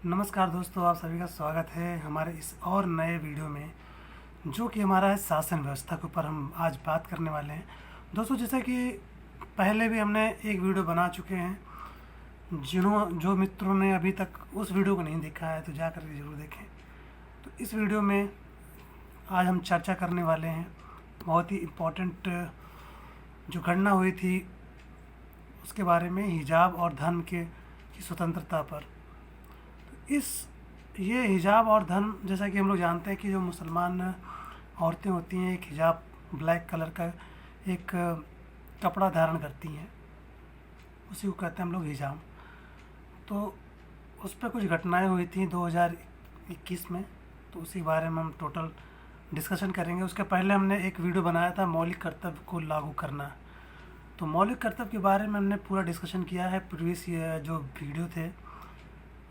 नमस्कार दोस्तों, आप सभी का स्वागत है हमारे इस और नए वीडियो में, जो कि हमारा है शासन व्यवस्था के ऊपर हम आज बात करने वाले हैं। दोस्तों, जैसे कि पहले भी हमने एक वीडियो बना चुके हैं। जो मित्रों ने अभी तक उस वीडियो को नहीं देखा है तो जा कर के ज़रूर देखें। तो इस वीडियो में आज हम चर्चा करने वाले हैं बहुत ही इम्पोर्टेंट जो घटना हुई थी उसके बारे में, हिजाब और धर्म की स्वतंत्रता पर। इस ये हिजाब और धर्म, जैसा कि हम लोग जानते हैं कि जो मुसलमान औरतें होती हैं, एक हिजाब ब्लैक कलर का एक कपड़ा धारण करती हैं, उसी को कहते हैं हम लोग हिजाब। तो उस पर कुछ घटनाएं हुई थी 2021 में, तो उसी बारे में हम टोटल डिस्कशन करेंगे। उसके पहले हमने एक वीडियो बनाया था मौलिक कर्तव्य को लागू करना। तो मौलिक कर्तव्य के बारे में हमने पूरा डिस्कशन किया है, प्रीवियस जो वीडियो थे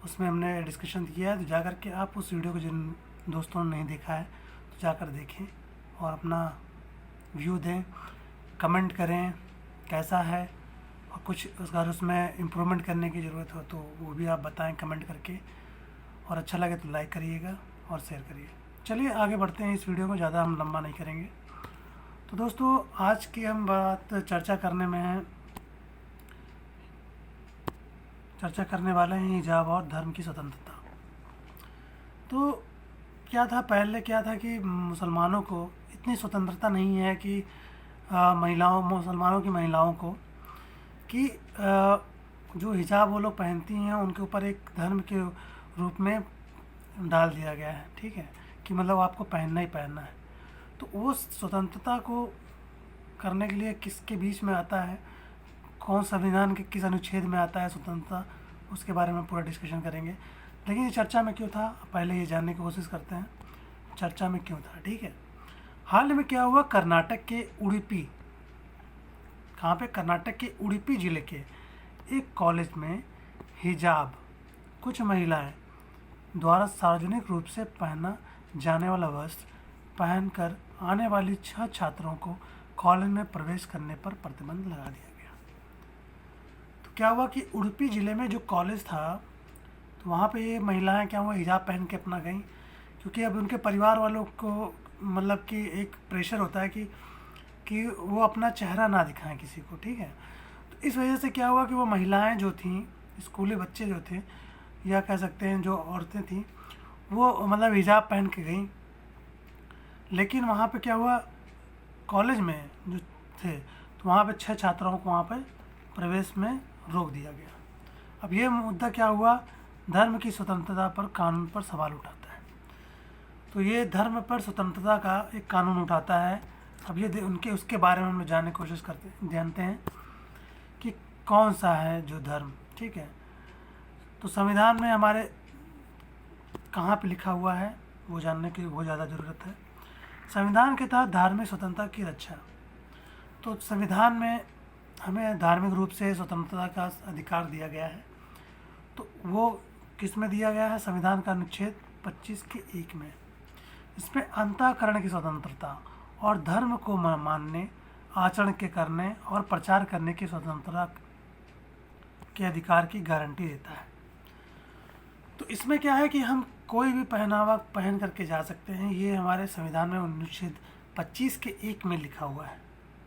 उसमें हमने डिस्कशन किया है। तो जाकर के आप उस वीडियो को जिन दोस्तों ने नहीं देखा है तो जाकर देखें और अपना व्यू दें, कमेंट करें कैसा है, और कुछ अगर उसमें इम्प्रूवमेंट करने की ज़रूरत हो तो वो भी आप बताएं कमेंट करके, और अच्छा लगे तो लाइक करिएगा और शेयर करिए। चलिए आगे बढ़ते हैं, इस वीडियो को ज़्यादा हम लंबा नहीं करेंगे। तो दोस्तों, आज की हम चर्चा करने वाले हैं हिजाब और धर्म की स्वतंत्रता। तो क्या था कि मुसलमानों को इतनी स्वतंत्रता नहीं है कि मुसलमानों की महिलाओं को कि जो हिजाब वो लोग पहनती हैं उनके ऊपर एक धर्म के रूप में डाल दिया गया है, ठीक है, कि मतलब आपको पहनना ही पहनना है। तो वो स्वतंत्रता को करने के लिए किसके बीच में आता है, कौन संविधान के किस अनुच्छेद में आता है स्वतंत्रता, उसके बारे में पूरा डिस्कशन करेंगे। लेकिन ये चर्चा में क्यों था, पहले ये जानने की कोशिश करते हैं चर्चा में क्यों था, ठीक है। हाल में क्या हुआ, कर्नाटक के उडुपी, कहाँ पे, कर्नाटक के उडुपी ज़िले के एक कॉलेज में हिजाब कुछ महिलाएं द्वारा सार्वजनिक रूप से पहना जाने वाला वस्त्र पहनकर आने वाली 6 छात्रों को कॉलेज में प्रवेश करने पर प्रतिबंध लगा दिया गया। तो क्या हुआ कि उडुपी ज़िले में जो कॉलेज था, तो वहाँ पे ये महिलाएं क्या हुआ, हिजाब पहन के अपना गईं, क्योंकि अब उनके परिवार वालों को मतलब कि एक प्रेशर होता है कि वो अपना चेहरा ना दिखाएं किसी को, ठीक है। तो इस वजह से क्या हुआ कि वो महिलाएं जो थीं, स्कूली बच्चे जो थे, या कह सकते हैं जो औरतें थीं, वो मतलब हिजाब पहन के गईं। लेकिन वहाँ पे क्या हुआ, कॉलेज में जो थे तो वहाँ पे 6 छात्राओं को वहाँ पे प्रवेश में रोक दिया गया। अब ये मुद्दा क्या हुआ, धर्म की स्वतंत्रता पर कानून पर सवाल उठाता है। तो ये धर्म पर स्वतंत्रता का एक कानून उठाता है। अब ये उसके बारे में हम लोग जानने की कोशिश जानते हैं कि कौन सा है जो धर्म, ठीक है। तो संविधान में हमारे कहाँ पे लिखा हुआ है वो जानने की बहुत ज़्यादा ज़रूरत है। संविधान के तहत धार्मिक स्वतंत्रता की रक्षा। तो संविधान में हमें धार्मिक रूप से स्वतंत्रता का अधिकार दिया गया है। तो वो किस में दिया गया है, संविधान का अनुच्छेद 25 के 1 में। इसमें अंतःकरण की स्वतंत्रता और धर्म को मानने, आचरण के करने और प्रचार करने की स्वतंत्रता के अधिकार की गारंटी देता है। तो इसमें क्या है कि हम कोई भी पहनावा पहन करके जा सकते हैं, ये हमारे संविधान में अनुच्छेद 25 के 1 में लिखा हुआ है,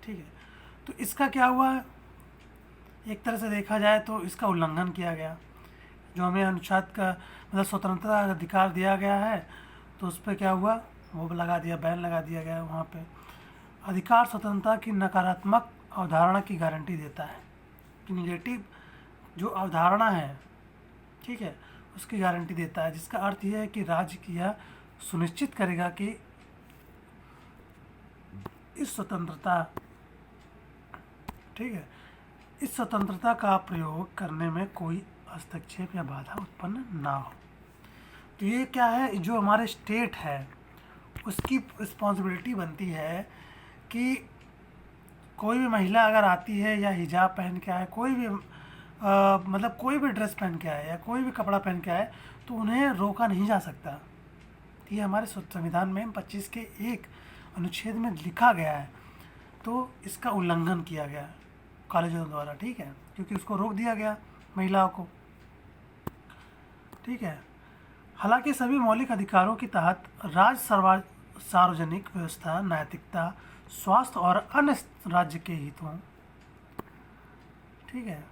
ठीक है। तो इसका क्या हुआ, एक तरह से देखा जाए तो इसका उल्लंघन किया गया। जो हमें अनुच्छेद का मतलब स्वतंत्रता का अधिकार दिया गया है, तो उस पर क्या हुआ, वो लगा दिया, बैन लगा दिया गया। वहाँ पे अधिकार स्वतंत्रता की नकारात्मक अवधारणा की गारंटी देता है, कि निगेटिव जो अवधारणा है, ठीक है, उसकी गारंटी देता है, जिसका अर्थ यह है कि राज्य यह सुनिश्चित करेगा कि इस स्वतंत्रता, ठीक है, इस स्वतंत्रता का प्रयोग करने में कोई हस्तक्षेप या बाधा उत्पन्न ना हो। तो ये क्या है, जो हमारे स्टेट है उसकी रिस्पॉन्सिबिलिटी बनती है कि कोई भी महिला अगर आती है या हिजाब पहन के आए, कोई भी मतलब कोई भी ड्रेस पहन के आए या कोई भी कपड़ा पहन के आए, तो उन्हें रोका नहीं जा सकता। ये हमारे संविधान में 25 के 1 अनुच्छेद में लिखा गया है। तो इसका उल्लंघन किया गया कॉलेजों द्वारा, ठीक है, क्योंकि उसको रोक दिया गया महिलाओं को, ठीक है। हालांकि सभी मौलिक अधिकारों के तहत सार्वजनिक व्यवस्था, नैतिकता, स्वास्थ्य और अन्य राज्य के हितों, ठीक है,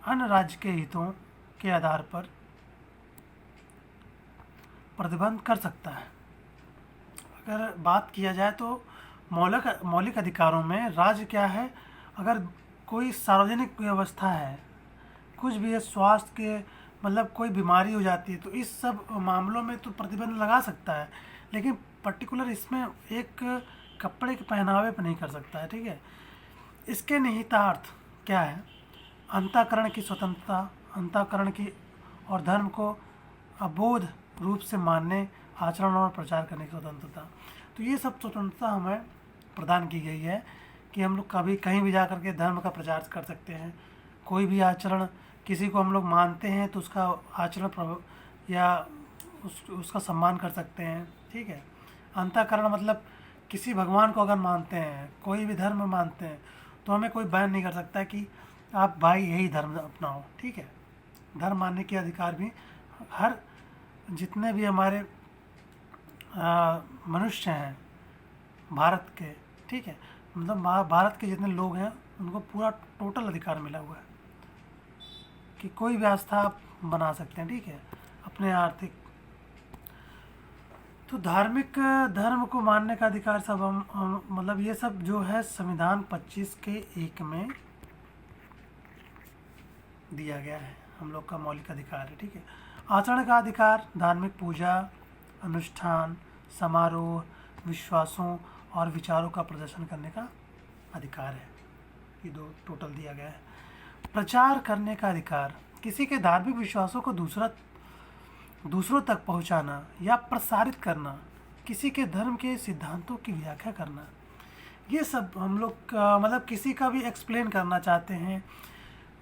अन्य राज्य के हितों के आधार पर प्रतिबंध कर सकता है। अगर बात किया जाए तो मौलिक अधिकारों में राज्य क्या है, अगर कोई सार्वजनिक व्यवस्था है, कुछ भी है, स्वास्थ्य के मतलब कोई बीमारी हो जाती है, तो इस सब मामलों में तो प्रतिबंध लगा सकता है, लेकिन पर्टिकुलर इसमें एक कपड़े के पहनावे पर नहीं कर सकता है। ठीक है, इसके निहितार्थ क्या है? अंतःकरण की स्वतंत्रता, अंतःकरण की और धर्म को अबोध रूप से मानने, आचरण और प्रचार करने की स्वतंत्रता। तो ये सब स्वतंत्रता हमें प्रदान की गई है कि हम लोग कभी कहीं भी जा कर के धर्म का प्रचार कर सकते हैं। कोई भी आचरण, किसी को हम लोग मानते हैं तो उसका आचरण या उसका सम्मान कर सकते हैं। ठीक है, अंतःकरण मतलब किसी भगवान को अगर मानते हैं, कोई भी धर्म मानते हैं, तो हमें कोई बैन नहीं कर सकता कि आप भाई यही धर्म अपनाओ। ठीक है, धर्म मानने के अधिकार भी हर जितने भी हमारे मनुष्य हैं भारत के, ठीक है, मतलब भारत के जितने लोग हैं उनको पूरा टोटल अधिकार मिला हुआ है कि कोई भी आस्था आप बना सकते हैं। ठीक है, अपने आर्थिक, तो धार्मिक धर्म को मानने का अधिकार सब हम मतलब ये सब जो है संविधान 25 के 1 में दिया गया है, हम लोग का मौलिक अधिकार है। ठीक है, आचरण का अधिकार, धार्मिक पूजा, अनुष्ठान, समारोह, विश्वासों और विचारों का प्रदर्शन करने का अधिकार है। ये दो टोटल दिया गया है। प्रचार करने का अधिकार, किसी के धार्मिक विश्वासों को दूसरों तक पहुंचाना या प्रसारित करना, किसी के धर्म के सिद्धांतों की व्याख्या करना, ये सब हम लोग मतलब किसी का भी एक्सप्लेन करना चाहते हैं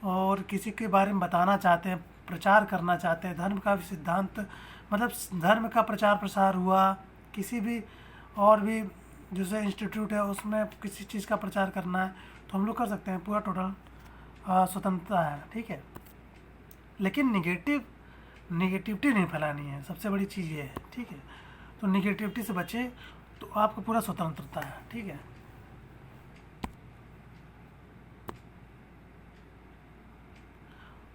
और किसी के बारे में बताना चाहते हैं, प्रचार करना चाहते हैं, धर्म का सिद्धांत मतलब धर्म का प्रचार प्रसार हुआ, किसी भी और भी जैसे इंस्टीट्यूट है उसमें किसी चीज़ का प्रचार करना है तो हम लोग कर सकते हैं, पूरा टोटल स्वतंत्रता है। ठीक है, लेकिन निगेटिविटी नहीं फैलानी है, सबसे बड़ी चीज़ ये है। ठीक है, तो निगेटिविटी से बचे तो आपको पूरा स्वतंत्रता है। ठीक है,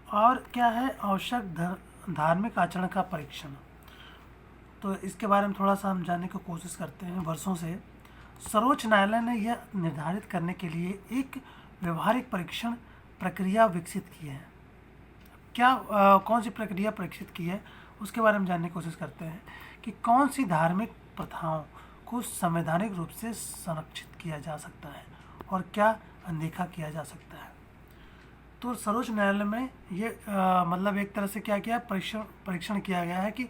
और क्या है आवश्यक धार्मिक आचरण का परीक्षण, तो इसके बारे में थोड़ा सा हम जानने की कोशिश करते हैं। वर्षों से सर्वोच्च न्यायालय ने यह निर्धारित करने के लिए एक व्यवहारिक परीक्षण प्रक्रिया विकसित की है। क्या कौन सी प्रक्रिया परीक्षित की है उसके बारे में जानने की कोशिश करते हैं कि कौन सी धार्मिक प्रथाओं को संवैधानिक रूप से संरक्षित किया जा सकता है और क्या अनदेखा किया जा सकता है। तो सर्वोच्च न्यायालय में ये मतलब एक तरह से क्या किया, परीक्षण किया गया है कि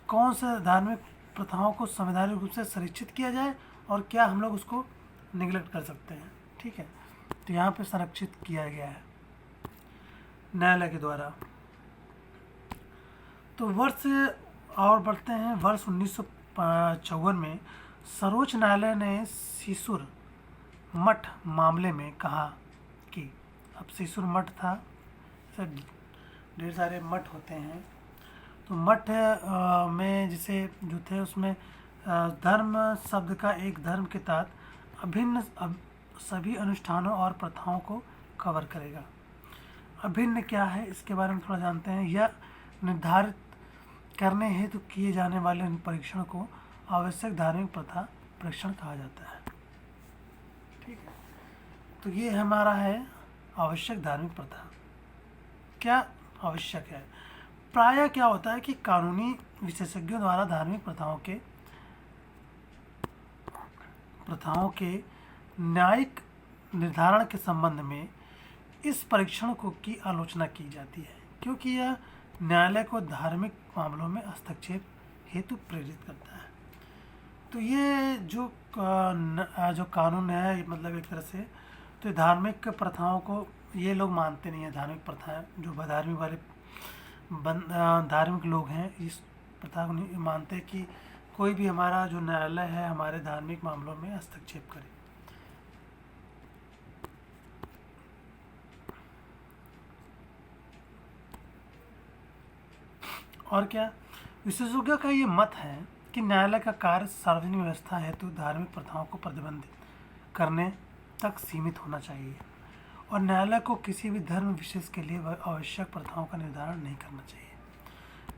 कौन सा धार्मिक प्रथाओं को संवैधानिक रूप से संरक्षित किया जाए और क्या हम लोग उसको निगलेक्ट कर सकते हैं। ठीक है, तो यहाँ पे संरक्षित किया गया है न्यायालय के द्वारा। तो वर्ष और बढ़ते हैं, वर्ष 1954 में सर्वोच्च न्यायालय ने सीसुर मठ मामले में कहा कि अब सीसुर मठ था, ढेर सारे मठ होते हैं, तो मठ में जिसे जो थे उसमें धर्म शब्द का एक धर्म के तहत अभिन्न सभी अनुष्ठानों और प्रथाओं को कवर करेगा। अभिन्न क्या है इसके बारे में थोड़ा जानते हैं। यह निर्धारित करने हेतु किए जाने वाले परीक्षण को आवश्यक धार्मिक प्रथा परीक्षण कहा जाता है। ठीक है, तो ये हमारा है आवश्यक धार्मिक प्रथा। क्या आवश्यक है? प्रायः क्या होता है कि कानूनी विशेषज्ञों द्वारा धार्मिक प्रथाओं के न्यायिक निर्धारण के संबंध में इस परीक्षण की आलोचना की जाती है, क्योंकि यह न्यायालय को धार्मिक मामलों में हस्तक्षेप हेतु प्रेरित करता है। तो ये जो कानून है मतलब एक तरह से तो धार्मिक प्रथाओं को ये लोग मानते नहीं है। धार्मिक प्रथाएं जो धार्मिक वाले धार्मिक लोग हैं इस प्रथा को नहीं मानते कि कोई भी हमारा जो न्यायालय है हमारे धार्मिक मामलों में हस्तक्षेप करे। और क्या, विशेषज्ञों का ये मत है कि न्यायालय का कार्य सार्वजनिक व्यवस्था हेतु धार्मिक प्रथाओं को प्रतिबंधित करने तक सीमित होना चाहिए और न्यायालय को किसी भी धर्म विशेष के लिए आवश्यक प्रथाओं का निर्धारण नहीं करना चाहिए।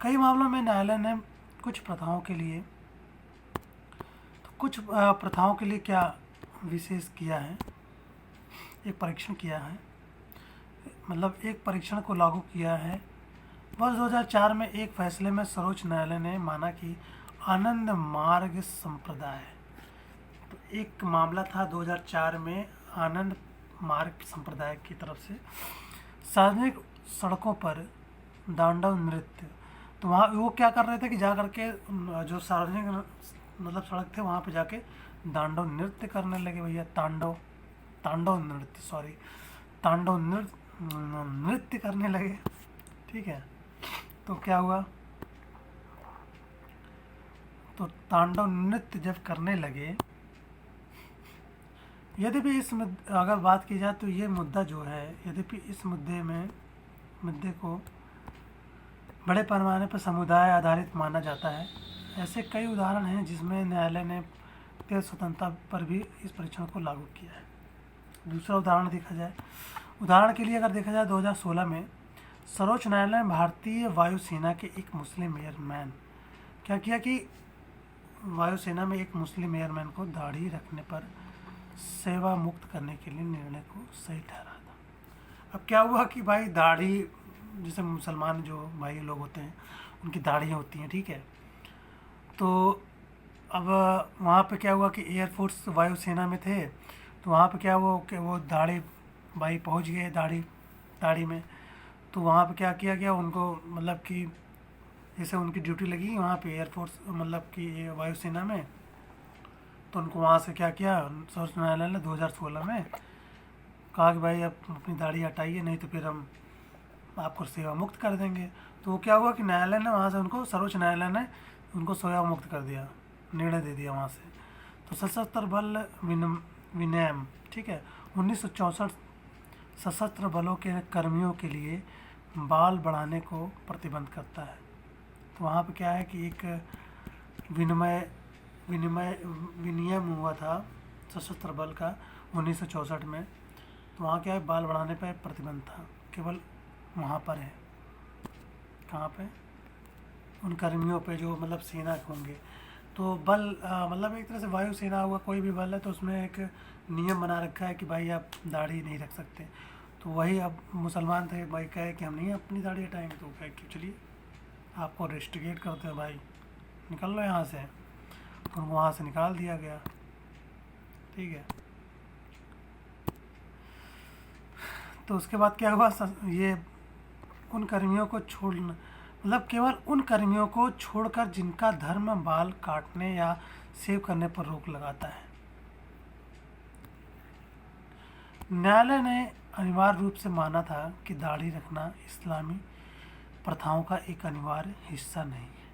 कई मामलों में न्यायालय ने कुछ प्रथाओं के लिए क्या विशेष किया है, एक परीक्षण किया है, मतलब एक परीक्षण को लागू किया है। वर्ष 2004 में एक फैसले में सर्वोच्च न्यायालय ने माना कि आनंद मार्ग संप्रदाय, तो एक मामला था 2004 में आनंद मार्ग संप्रदाय की तरफ से सार्वजनिक सड़कों पर दांडव नृत्य, तो वहाँ वो क्या कर रहे थे कि जा करके जो सार्वजनिक मतलब सड़क थे वहाँ पे जाके दांडव नृत्य करने लगे भैया, तांडव नृत्य करने लगे। ठीक है, तो क्या हुआ, तो तांडव नृत्य जब करने लगे, यद्यपि इस अगर बात की जाए तो ये मुद्दा जो है, यद्यपि इस मुद्दे को बड़े पैमाने पर समुदाय आधारित माना जाता है, ऐसे कई उदाहरण हैं जिसमें न्यायालय ने व्यक्तिगत स्वतंत्रता पर भी इस परीक्षण को लागू किया है। दूसरा उदाहरण के लिए अगर देखा जाए 2016 में सर्वोच्च न्यायालय ने भारतीय वायुसेना के एक मुस्लिम एयरमैन क्या किया कि वायुसेना में एक मुस्लिम एयरमैन को दाढ़ी रखने पर सेवा मुक्त करने के लिए निर्णय को सही ठहरा था। अब क्या हुआ कि भाई दाढ़ी, जैसे मुसलमान जो भाई लोग होते हैं उनकी दाढ़ियाँ होती हैं, ठीक है, तो अब वहाँ पे क्या हुआ कि एयरफोर्स वायुसेना में थे, तो वहाँ पे क्या हुआ कि वो दाढ़ी भाई पहुँच गए दाढ़ी में, तो वहाँ पे क्या किया गया उनको, मतलब कि जैसे उनकी ड्यूटी लगी वहाँ पे एयरफोर्स मतलब कि वायुसेना में, तो उनको वहाँ से क्या किया सर्वोच्च न्यायालय ने 2016 में कहा कि भाई आप अपनी दाढ़ी हटाइए, नहीं तो फिर हम आपको सेवा मुक्त कर देंगे। तो वो क्या हुआ कि न्यायालय ने वहाँ से उनको, सर्वोच्च न्यायालय ने उनको सेवा मुक्त कर दिया, निर्णय दे दिया वहाँ से। तो सशस्त्र बल विनियम, ठीक है, 1964 सशस्त्र बलों के कर्मियों के लिए बाल बढ़ाने को प्रतिबंध करता है। तो वहाँ पे क्या है कि एक विनियम हुआ था सशस्त्र बल का 1964 में, तो वहाँ क्या है बाल बढ़ाने पर प्रतिबंध था, केवल वहाँ पर है, कहाँ पे, उन कर्मियों पे जो मतलब सेना के होंगे। तो बल मतलब एक तरह से वायुसेना हुआ, कोई भी बल है तो उसमें एक नियम बना रखा है कि भाई आप दाढ़ी नहीं रख सकते। तो वही अब मुसलमान थे, भाई कहे कि हम नहीं अपनी दाढ़ी हटाएंगे, तो कहे कि चलिए आपको रेस्ट्रिकेट करते हैं भाई, निकल लो यहाँ से, तो वहाँ से निकाल दिया गया। ठीक है, तो उसके बाद क्या हुआ, ये उन कर्मियों को छोड़ना, मतलब केवल उन कर्मियों को छोड़कर जिनका धर्म बाल काटने या सेव करने पर रोक लगाता है। न्यायालय ने अनिवार्य रूप से माना था कि दाढ़ी रखना इस्लामी प्रथाओं का एक अनिवार्य हिस्सा नहीं है।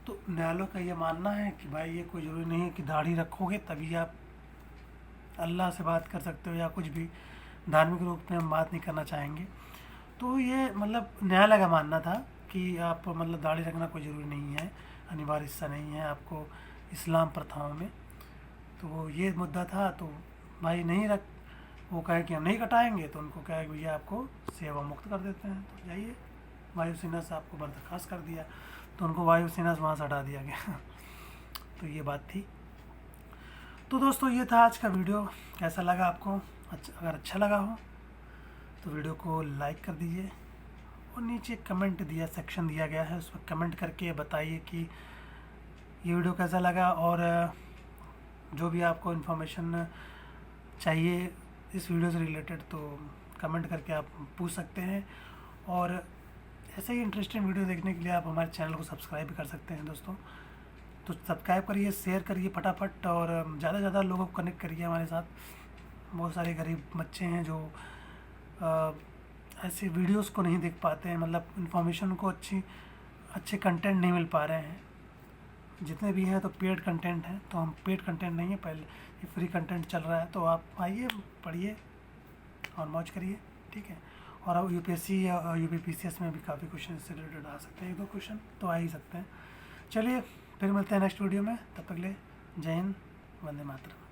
तो न्यायालय का ये मानना है कि भाई ये कोई ज़रूरी नहीं है कि दाढ़ी रखोगे तभी आप अल्लाह से बात कर सकते हो या कुछ भी धार्मिक रूप में हम बात नहीं करना चाहेंगे। तो ये मतलब न्यायालय का मानना था कि आप मतलब दाढ़ी रखना कोई ज़रूरी नहीं है, अनिवार्य हिस्सा नहीं है आपको इस्लाम प्रथाओं में। तो ये मुद्दा था, तो भाई नहीं रख, वो कहे कि हम नहीं कटाएंगे, तो उनको कहे कि भैया आपको सेवा मुक्त कर देते हैं, तो जाइए, वायुसेना से आपको बर्खास्त कर दिया, तो उनको वायुसेना से वहाँ से हटा दिया गया। तो ये बात थी। तो दोस्तों ये था आज का वीडियो, कैसा लगा आपको? अगर अच्छा लगा हो तो वीडियो को लाइक कर दीजिए और नीचे कमेंट सेक्शन दिया गया है, उस पर कमेंट करके बताइए कि ये वीडियो कैसा लगा, और जो भी आपको इन्फॉर्मेशन चाहिए इस वीडियो से रिलेटेड तो कमेंट करके आप पूछ सकते हैं। और ऐसे ही इंटरेस्टिंग वीडियो देखने के लिए आप हमारे चैनल को सब्सक्राइब भी कर सकते हैं दोस्तों। तो सब्सक्राइब करिए, शेयर करिए फटाफट, और ज़्यादा से ज़्यादा लोगों को कनेक्ट करिए हमारे साथ। बहुत सारे गरीब बच्चे हैं जो ऐसे वीडियोस को नहीं देख पाते हैं, मतलब इन्फॉर्मेशन को अच्छे कंटेंट नहीं मिल पा रहे हैं। जितने भी हैं तो पेड कंटेंट हैं, तो हम पेड कंटेंट नहीं है, पहले ये फ्री कंटेंट चल रहा है। तो आप आइए, पढ़िए और मौज करिए, ठीक है। और अब यूपीएससी या यूपीपीसीएस में भी काफ़ी क्वेश्चन इससे रिलेटेड आ सकते हैं, 1-2 क्वेश्चन तो आ ही सकते हैं। चलिए फिर मिलते हैं नेक्स्ट वीडियो में, तब तक के लिए जय हिंद, वंदे मातरम।